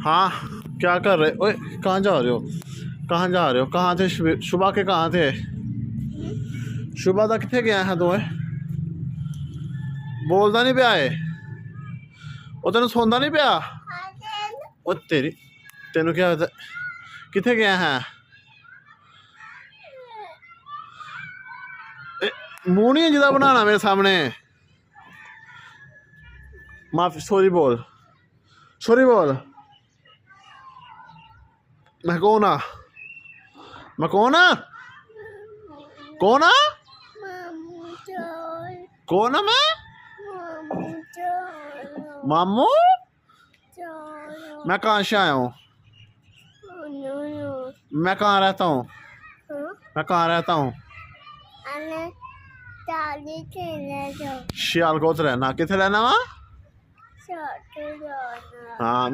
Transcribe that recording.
हाँ, क्या कर रहे? ओए, कहाँ जा रहे हो? कहाँ जा रहे हो? कहाँ थे सुबह के? कहाँ थे सुबह तक? कितने गया है तुम्हें? बोलता नहीं पिया है? ਉਹ ਤੈਨੂੰ ਸੌਂਦਾ नहीं ਪਿਆ? ਉਹ तेरी तेनू क्या होता? कितने गया है? मुंह नहीं है जिदा बनाना मेरे सामने। माफी, सॉरी बोल, सॉरी बोल। मैं कौन आ? मैं कौन आ? कौन आ? कौन आ मैं? मामू? मैं कहाँ से आया हूँ? मैं कहाँ रहता हूँ? मैं कहाँ रहता हूँ? शियालकोट रहना। कितने रहना वा? हाँ।